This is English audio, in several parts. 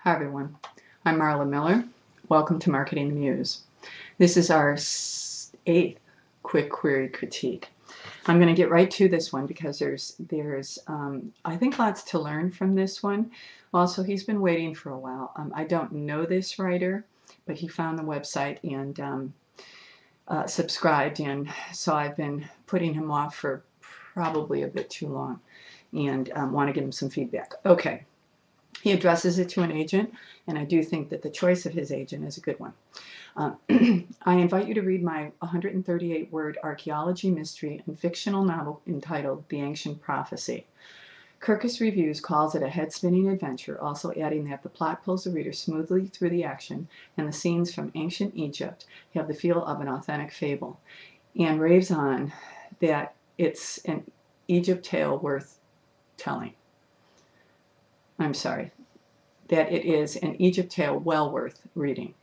Hi everyone, I'm Marla Miller. Welcome to Marketing the Muse. This is our 8th quick query critique. I'm going to get right to this one because there's I think lots to learn from this one. Also, he's been waiting for a while. I don't know this writer, but he found the website and subscribed, and so I've been putting him off for probably a bit too long and want to give him some feedback. Okay. He addresses it to an agent, and I do think that the choice of his agent is a good one. I invite you to read my 138-word archaeology, mystery, and fictional novel entitled The Ancient Prophecy. Kirkus Reviews calls it a head-spinning adventure, also adding that the plot pulls the reader smoothly through the action, and the scenes from ancient Egypt have the feel of an authentic fable, and raves on that it's an Egypt tale worth telling. I'm sorry, that it is an Egypt tale well worth reading.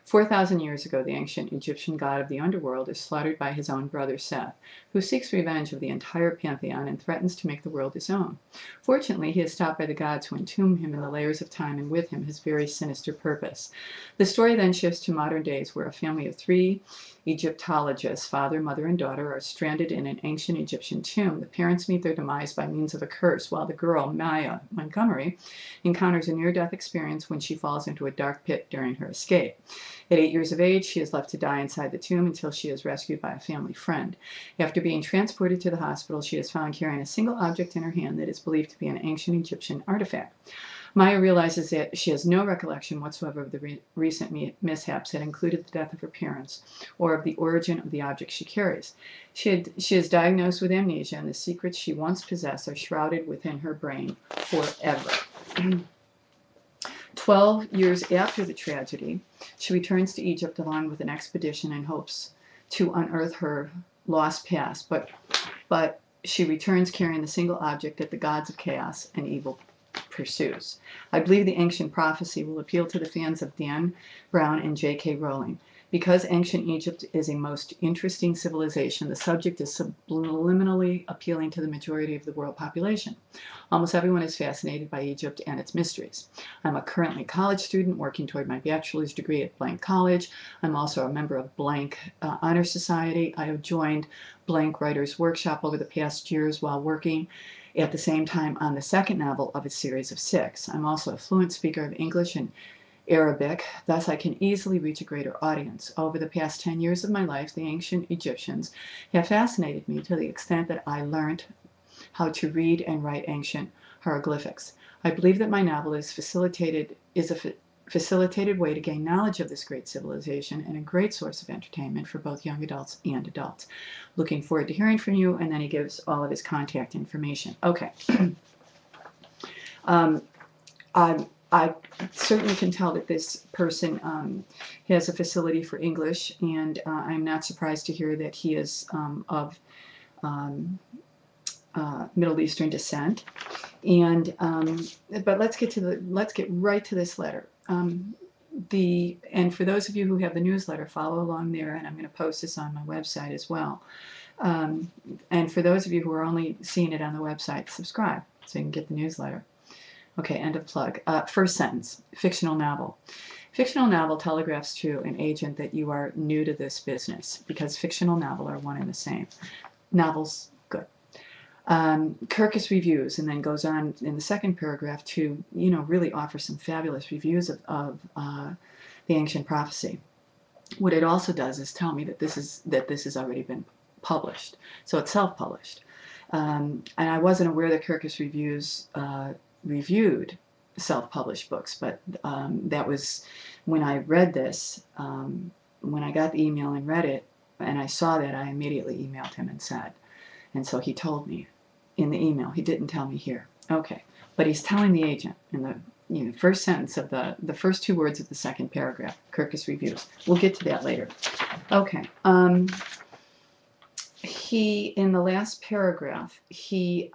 4,000 years ago, the ancient Egyptian god of the underworld is slaughtered by his own brother Seth, who seeks revenge of the entire pantheon and threatens to make the world his own. Fortunately, he is stopped by the gods who entomb him in the layers of time, and with him his very sinister purpose. The story then shifts to modern days, where a family of 3 Egyptologists, father, mother, and daughter, are stranded in an ancient Egyptian tomb. The parents meet their demise by means of a curse, while the girl, Maya Montgomery, encounters a near-death experience when she falls into a dark pit during her escape. At 8 years of age, she is left to die inside the tomb until she is rescued by a family friend. After being transported to the hospital, she is found carrying a single object in her hand that is believed to be an ancient Egyptian artifact. Maya realizes that she has no recollection whatsoever of the recent mishaps that included the death of her parents or of the origin of the object she carries. She is diagnosed with amnesia, and the secrets she once possessed are shrouded within her brain forever. 12 years after the tragedy, she returns to Egypt along with an expedition in hopes to unearth her lost past, but she returns carrying the single object that the gods of chaos and evil pursues. I believe The Ancient Prophecy will appeal to the fans of Dan Brown and J.K. Rowling. Because ancient Egypt is a most interesting civilization, the subject is subliminally appealing to the majority of the world population. Almost everyone is fascinated by Egypt and its mysteries. I'm a currently college student working toward my bachelor's degree at Blank College. I'm also a member of Blank Honor Society. I have joined Blank Writers Workshop over the past years while working at the same time on the second novel of a series of 6. I'm also a fluent speaker of English and Arabic, thus I can easily reach a greater audience. Over the past 10 years of my life, the ancient Egyptians have fascinated me to the extent that I learned how to read and write ancient hieroglyphics. I believe that my novel is a facilitated way to gain knowledge of this great civilization and a great source of entertainment for both young adults and adults. Looking forward to hearing from you, and then he gives all of his contact information. Okay. I certainly can tell that this person has a facility for English, and I'm not surprised to hear that he is of Middle Eastern descent. And but let's get right to this letter. And for those of you who have the newsletter, follow along there, and I'm going to post this on my website as well. And for those of you who are only seeing it on the website, subscribe so you can get the newsletter. Okay, end of plug. First sentence, fictional novel. Fictional novel telegraphs to an agent that you are new to this business, because fictional novel are one and the same. Novels, good. Kirkus Reviews, and then goes on in the second paragraph to, really offer some fabulous reviews of The Ancient Prophecy. What it also does is tell me that this has already been published, so it's self-published. And I wasn't aware that Kirkus Reviews reviewed self-published books, but that was when I read this, when I got the email and read it, and I saw that, I immediately emailed him and said, and so he told me in the email. He didn't tell me here. Okay, but he's telling the agent in the first sentence of the first 2 words of the second paragraph, Kirkus Reviews. We'll get to that later. Okay. He, in the last paragraph, he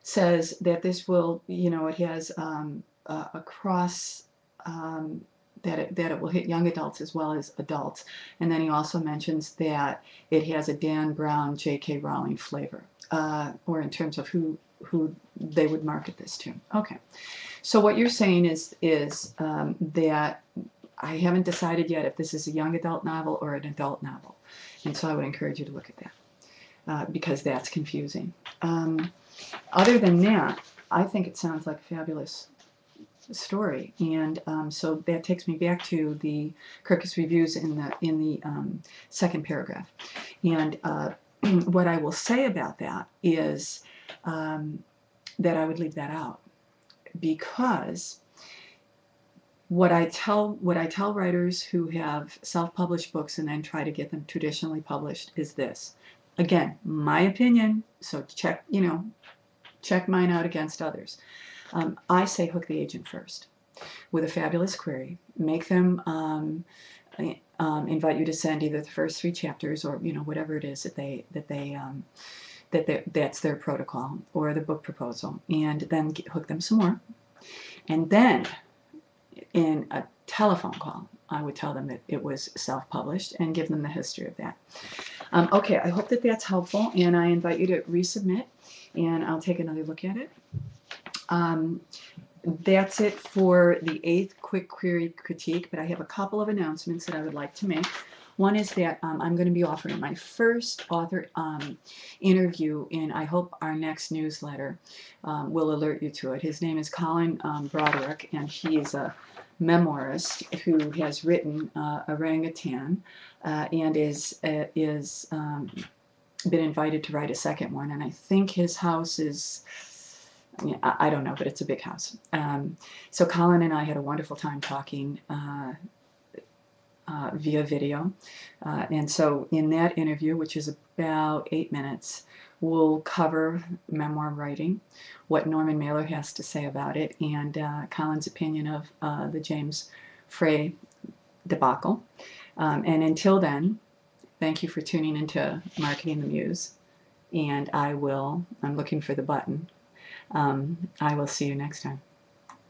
says that this will, it has a cross, that it will hit young adults as well as adults. And then he also mentions that it has a Dan Brown, J.K. Rowling flavor, or in terms of who who they would market this to. Okay, so what you're saying is that I haven't decided yet if this is a young adult novel or an adult novel, and so I would encourage you to look at that because that's confusing. Other than that, I think it sounds like a fabulous story, and so that takes me back to the Kirkus reviews in the second paragraph. And what I will say about that is that I would leave that out, because what I tell writers who have self-published books and then try to get them traditionally published is this. Again, my opinion, so check mine out against others. I say hook the agent first with a fabulous query. Make them invite you to send either the first 3 chapters or whatever it is that's their protocol, or the book proposal, and then hook them some more. And then in a telephone call, I would tell them that it was self-published and give them the history of that. Okay, I hope that that's helpful, and I invite you to resubmit, and I'll take another look at it. That's it for the 8th quick query critique, but I have a couple of announcements that I would like to make. One is that I'm going to be offering my first author interview in, I hope, our next newsletter will alert you to it. His name is Colin Broderick, and he is a memoirist who has written Orangutan and is been invited to write a second one. And I think his house is, I don't know, but it's a big house. So Colin and I had a wonderful time talking via video. And so in that interview, which is about 8 minutes, we'll cover memoir writing, what Norman Mailer has to say about it, and Colin's opinion of the James Frey debacle. And until then, thank you for tuning into Marketing the Muse. And I'm looking for the button. I will see you next time.